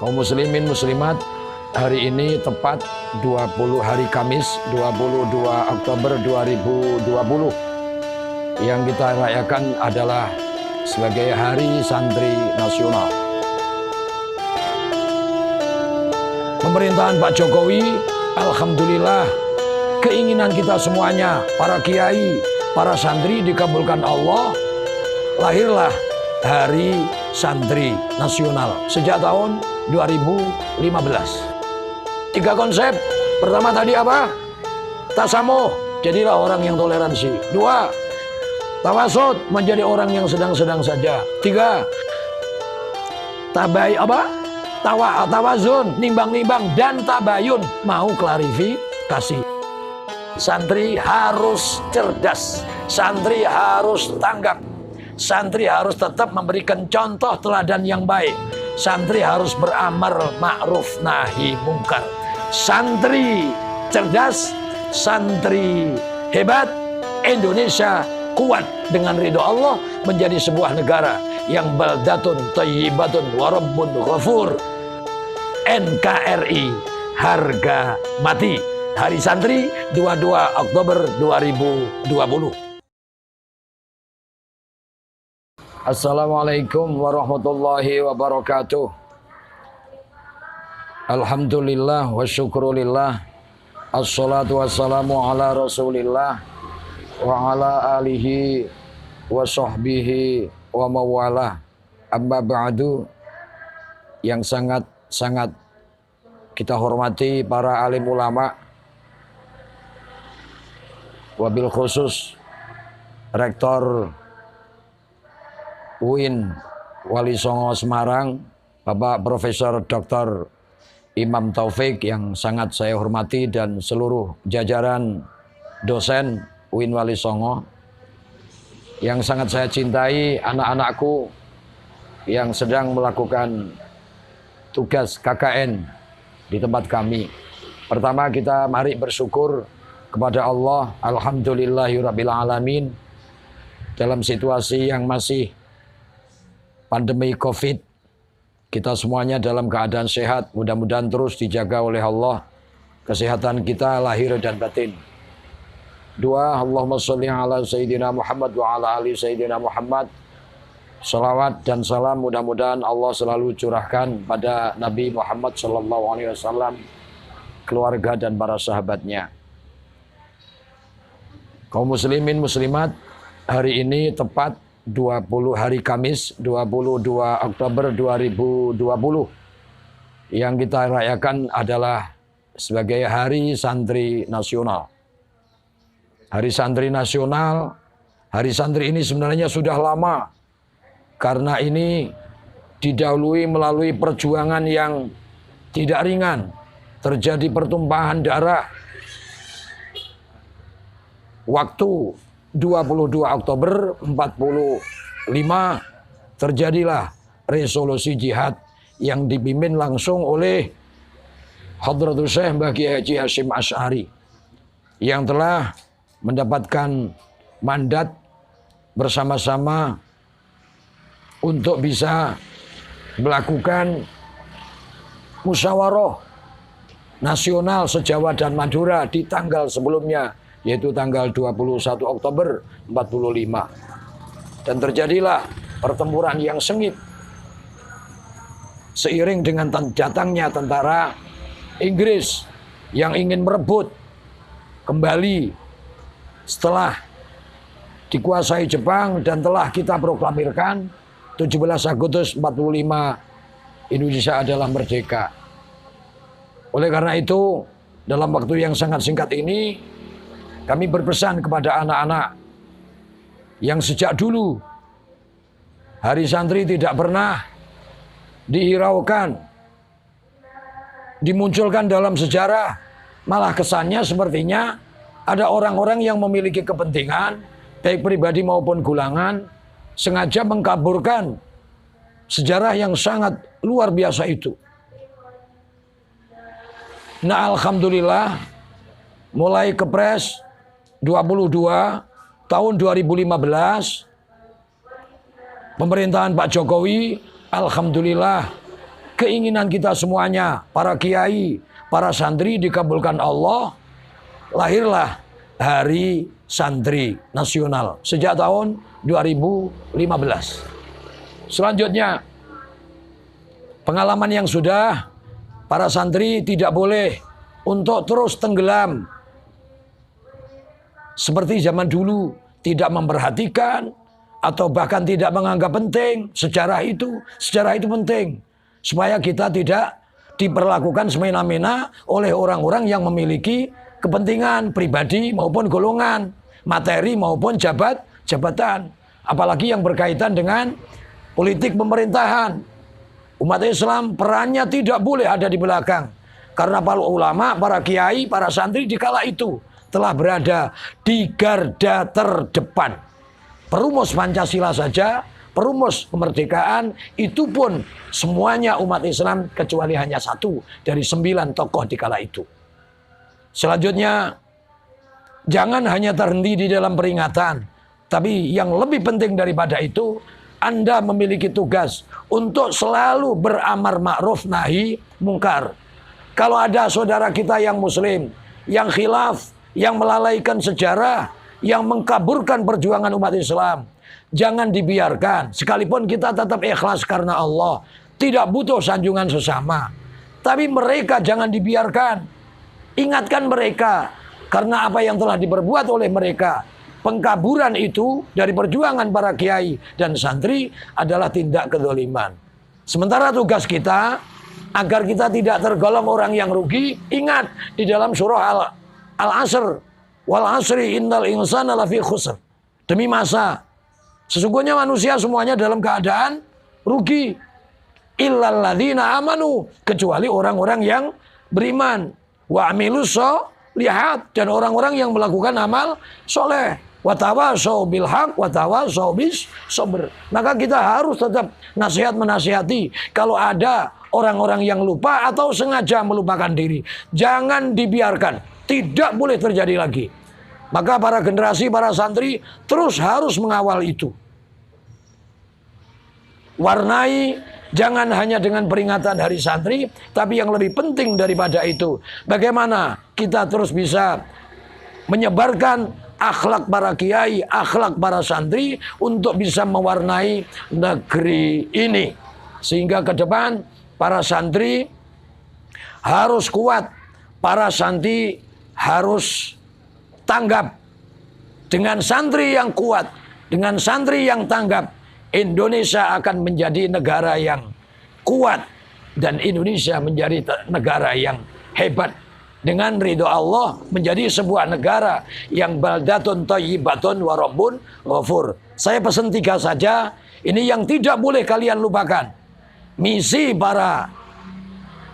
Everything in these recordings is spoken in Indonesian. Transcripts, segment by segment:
Kaum muslimin muslimat, hari ini tepat 20 hari Kamis 22 Oktober 2020 yang kita rayakan adalah sebagai Hari Santri Nasional. Pemerintahan Pak Jokowi, alhamdulillah, keinginan kita semuanya, para kiai, para santri dikabulkan Allah, lahirlah Hari Santri Nasional sejak tahun 2015. 3 konsep. Pertama tadi apa? Tasamuh, jadilah orang yang toleransi. 2, tawasud, menjadi orang yang sedang-sedang saja. 3, tawazun, nimbang-nimbang, dan tabayun, mau klarifikasi. Santri harus cerdas, santri harus tanggap, santri harus tetap memberikan contoh teladan yang baik. Santri harus beramar ma'ruf nahi mungkar. Santri cerdas, santri hebat, Indonesia kuat dengan ridho Allah menjadi sebuah negara yang baldatun thayyibatun wa rabbun ghafur. NKRI harga mati. Hari Santri 22 Oktober 2020. Assalamualaikum warahmatullahi wabarakatuh. Alhamdulillah wa syukrulillah. Assalatu wassalamu ala rasulillah wa ala alihi wa sahbihi wa mawalah. Amma ba'du, yang sangat kita hormati para alim ulama, wabil khusus Rektor UIN Wali Songo Semarang, Bapak Profesor Dr. Imam Taufik yang sangat saya hormati, dan seluruh jajaran dosen UIN Wali Songo yang sangat saya cintai, anak-anakku yang sedang melakukan tugas KKN di tempat kami. Pertama, kita mari bersyukur kepada Allah, alhamdulillahirabbil alamin, dalam situasi yang masih pandemi COVID, kita semuanya dalam keadaan sehat. Mudah-mudahan terus dijaga oleh Allah kesehatan kita lahir dan batin. 2, Allahumma sholli ala Sayyidina Muhammad wa ala ali Sayyidina Muhammad. Salawat dan salam mudah-mudahan Allah selalu curahkan pada Nabi Muhammad SAW, keluarga dan para sahabatnya. Kaum muslimin muslimat, hari ini tepat 20 hari Kamis 22 Oktober 2020 yang kita rayakan adalah sebagai Hari Santri Nasional. Hari Santri Nasional, Hari Santri ini sebenarnya sudah lama, karena ini didahului melalui perjuangan yang tidak ringan. Terjadi pertumpahan darah. Waktu 22 Oktober 45 terjadilah resolusi jihad yang dipimpin langsung oleh Hadratus Syekh Mbah Kiai Haji Hasyim Asy'ari yang telah mendapatkan mandat bersama-sama untuk bisa melakukan musyawarah nasional se-Jawa dan Madura di tanggal sebelumnya, yaitu tanggal 21 Oktober 45. Dan terjadilah pertempuran yang sengit seiring dengan datangnya tentara Inggris yang ingin merebut kembali setelah dikuasai Jepang, dan telah kita proklamirkan 17 Agustus 45 Indonesia adalah merdeka. Oleh karena itu, dalam waktu yang sangat singkat ini, kami berpesan kepada anak-anak yang sejak dulu Hari Santri tidak pernah dihiraukan, dimunculkan dalam sejarah, malah kesannya sepertinya ada orang-orang yang memiliki kepentingan, baik pribadi maupun gulangan, sengaja mengkaburkan sejarah yang sangat luar biasa itu. Nah, alhamdulillah, mulai Kepres 22 tahun 2015, pemerintahan Pak Jokowi, alhamdulillah, keinginan kita semuanya, para kiai, para santri dikabulkan Allah, lahirlah Hari Santri Nasional sejak tahun 2015. Selanjutnya, pengalaman yang sudah, para santri tidak boleh untuk terus tenggelam seperti zaman dulu, tidak memperhatikan atau bahkan tidak menganggap penting sejarah itu penting supaya kita tidak diperlakukan semena-mena oleh orang-orang yang memiliki kepentingan pribadi maupun golongan, materi maupun jabatan, apalagi yang berkaitan dengan politik pemerintahan. Umat Islam perannya tidak boleh ada di belakang, karena para ulama, para kiai, para santri di kala itu telah berada di garda terdepan. Perumus Pancasila saja, perumus kemerdekaan, itu pun semuanya umat Islam kecuali hanya satu dari 9 tokoh di kala itu. Selanjutnya, jangan hanya terhenti di dalam peringatan, tapi yang lebih penting daripada itu, Anda memiliki tugas untuk selalu beramar ma'ruf nahi mungkar. Kalau ada saudara kita yang muslim, yang khilaf, yang melalaikan sejarah, yang mengkaburkan perjuangan umat Islam, jangan dibiarkan. Sekalipun kita tetap ikhlas karena Allah, tidak butuh sanjungan sesama, tapi mereka jangan dibiarkan. Ingatkan mereka, karena apa yang telah diperbuat oleh mereka, pengkaburan itu dari perjuangan para kiai dan santri adalah tindak kezaliman. Sementara tugas kita, agar kita tidak tergolong orang yang rugi, ingat di dalam surah Al-Asr, wal asri innal insana lafi khusr. Demi masa, sesungguhnya manusia semuanya dalam keadaan rugi. Illal ladzina amanu, kecuali orang-orang yang beriman. Wa amilus solihat, dan orang-orang yang melakukan amal soleh. Wa tawasau bil haq wa tawasau bis sabr. Maka kita harus tetap menasihati kalau ada orang-orang yang lupa atau sengaja melupakan diri. Jangan dibiarkan. Tidak boleh terjadi lagi. Maka para generasi, para santri terus harus mengawal itu. Warnai jangan hanya dengan peringatan Hari Santri, tapi yang lebih penting daripada itu, bagaimana kita terus bisa menyebarkan akhlak para kiai, akhlak para santri untuk bisa mewarnai negeri ini. Sehingga ke depan para santri harus kuat, para santri harus tanggap. Dengan santri yang kuat, dengan santri yang tanggap, Indonesia akan menjadi negara yang kuat dan Indonesia menjadi negara yang hebat. Dengan ridho Allah menjadi sebuah negara yang baldatun thayyibatun wa rabbun ghafur. Saya pesan 3 saja, ini yang tidak boleh kalian lupakan. Misi para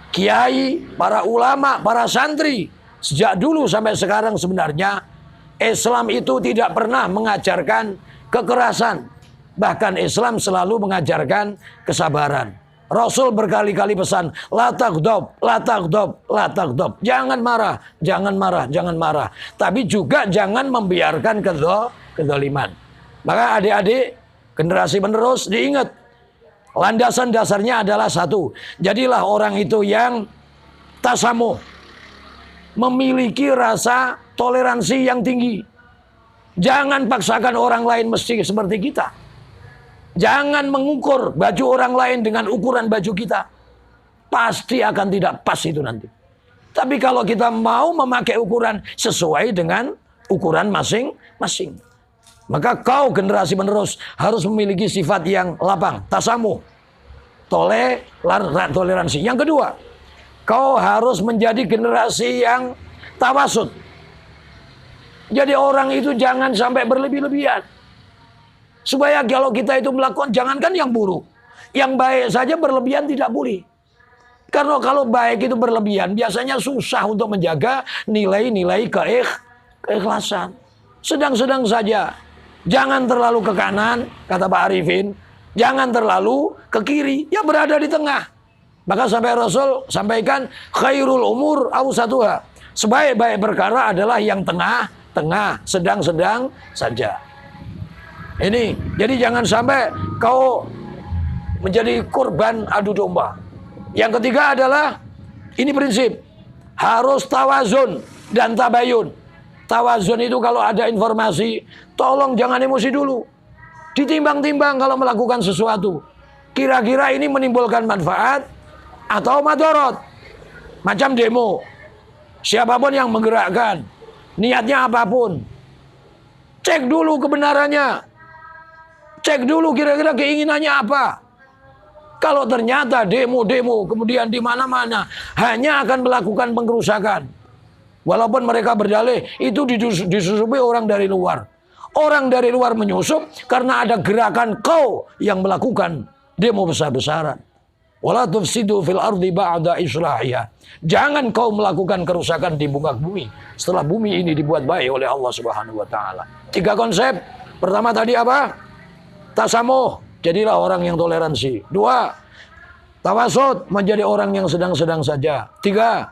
kiai, para ulama, para santri sejak dulu sampai sekarang, sebenarnya Islam itu tidak pernah mengajarkan kekerasan. Bahkan Islam selalu mengajarkan kesabaran. Rasul berkali-kali pesan, la taghdab, la taghdab, la taghdab. Jangan marah, jangan marah, jangan marah. Tapi juga jangan membiarkan kezaliman. Maka adik-adik, generasi penerus diingat, landasan dasarnya adalah satu. Jadilah orang itu yang tasamuh, memiliki rasa toleransi yang tinggi. Jangan paksakan orang lain mesti seperti kita. Jangan mengukur baju orang lain dengan ukuran baju kita. Pasti akan tidak pas itu nanti. Tapi kalau kita mau memakai ukuran sesuai dengan ukuran masing-masing, maka kau generasi penerus harus memiliki sifat yang lapang, tasamuh, toleransi. Yang kedua, kau harus menjadi generasi yang tawasud. Jadi orang itu jangan sampai berlebih-lebihan. Supaya kalau kita itu melakukan, jangankan yang buruk, yang baik saja berlebihan tidak boleh. Karena kalau baik itu berlebihan, biasanya susah untuk menjaga nilai-nilai keikhlasan. Sedang-sedang saja. Jangan terlalu ke kanan, kata Pak Arifin. Jangan terlalu ke kiri, ya berada di tengah. Maka sampai Rasul sampaikan, khairul umur awsatuha. Sebaik-baik perkara adalah yang tengah-tengah, sedang-sedang saja. Ini, jadi jangan sampai kau menjadi korban adu domba. Yang ketiga adalah, ini prinsip, harus tawazun dan tabayun. Tawazun itu kalau ada informasi, tolong jangan emosi dulu. Ditimbang-timbang kalau melakukan sesuatu. Kira-kira ini menimbulkan manfaat atau madorot. Macam demo. Siapapun yang menggerakkan, niatnya apapun, cek dulu kebenarannya. Cek dulu kira-kira keinginannya apa. Kalau ternyata demo-demo kemudian di mana-mana hanya akan melakukan pengkerusakan. Walaupun mereka berdalih itu disusupi orang dari luar. Orang dari luar menyusup karena ada gerakan kau yang melakukan demo besar-besaran. Wala tufsidu fil ardi ba'da islahiha. Jangan kau melakukan kerusakan di muka bumi setelah bumi ini dibuat baik oleh Allah Subhanahu wa taala. 3 konsep. Pertama tadi apa? Tasamuh, jadilah orang yang toleransi. 2, tawasud, menjadi orang yang sedang-sedang saja. 3,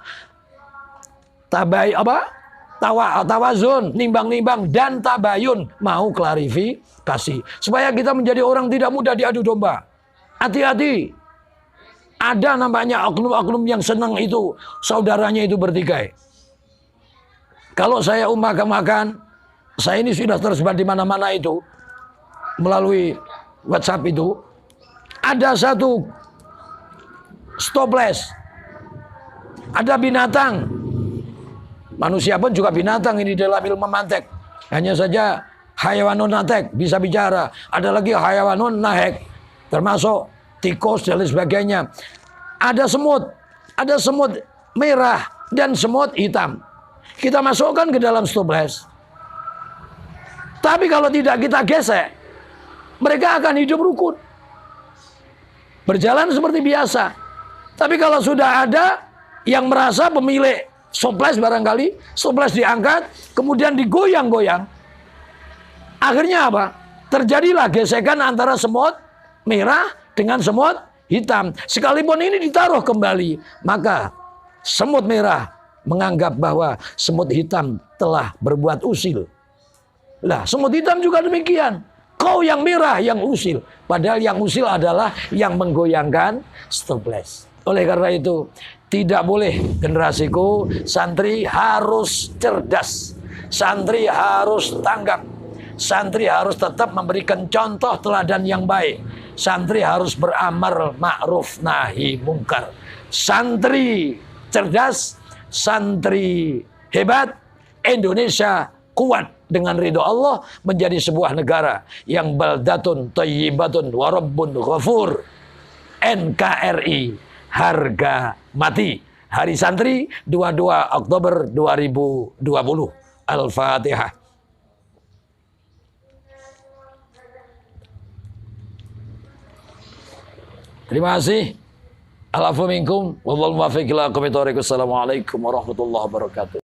tawazun, nimbang-nimbang, dan tabayun, mau klarifikasi. Supaya kita menjadi orang tidak mudah diadu domba. Hati-hati. Ada namanya oknum-oknum yang senang itu saudaranya itu bertikai. Kalau saya umpamakan, saya ini sudah tersebar di mana-mana itu melalui WhatsApp itu, ada satu stoples, ada binatang, manusia pun juga binatang ini dalam ilmu mantek. Hanya saja hayawanun natek, bisa bicara. Ada lagi hayawanun nahek, termasuk tikus dan lain sebagainya. Ada semut merah dan semut hitam. Kita masukkan ke dalam stoples. Tapi kalau tidak kita gesek, mereka akan hidup rukun, berjalan seperti biasa. Tapi kalau sudah ada yang merasa pemilik stoples, barangkali stoples diangkat, kemudian digoyang-goyang, akhirnya apa? Terjadilah gesekan antara semut merah dengan semut hitam. Sekalipun ini ditaruh kembali, maka semut merah menganggap bahwa semut hitam telah berbuat usil. Lah, semut hitam juga demikian. Kau yang merah yang usil. Padahal yang usil adalah yang menggoyangkan stoples. Oleh karena itu, tidak boleh generasiku, santri harus cerdas. Santri harus tanggap. Santri harus tetap memberikan contoh teladan yang baik. Santri harus beramar ma'ruf nahi mungkar. Santri cerdas, santri hebat, Indonesia kuat dengan ridho Allah, menjadi sebuah negara yang baldatun thayyibatun wa rabbun ghafur. NKRI, harga mati. Hari Santri 22 Oktober 2020. Al-Fatihah. Terima kasih. Al-afu minkum wallahu muwaffiq ila aqwamit thoriq. Assalamualaikum warahmatullahi wabarakatuh.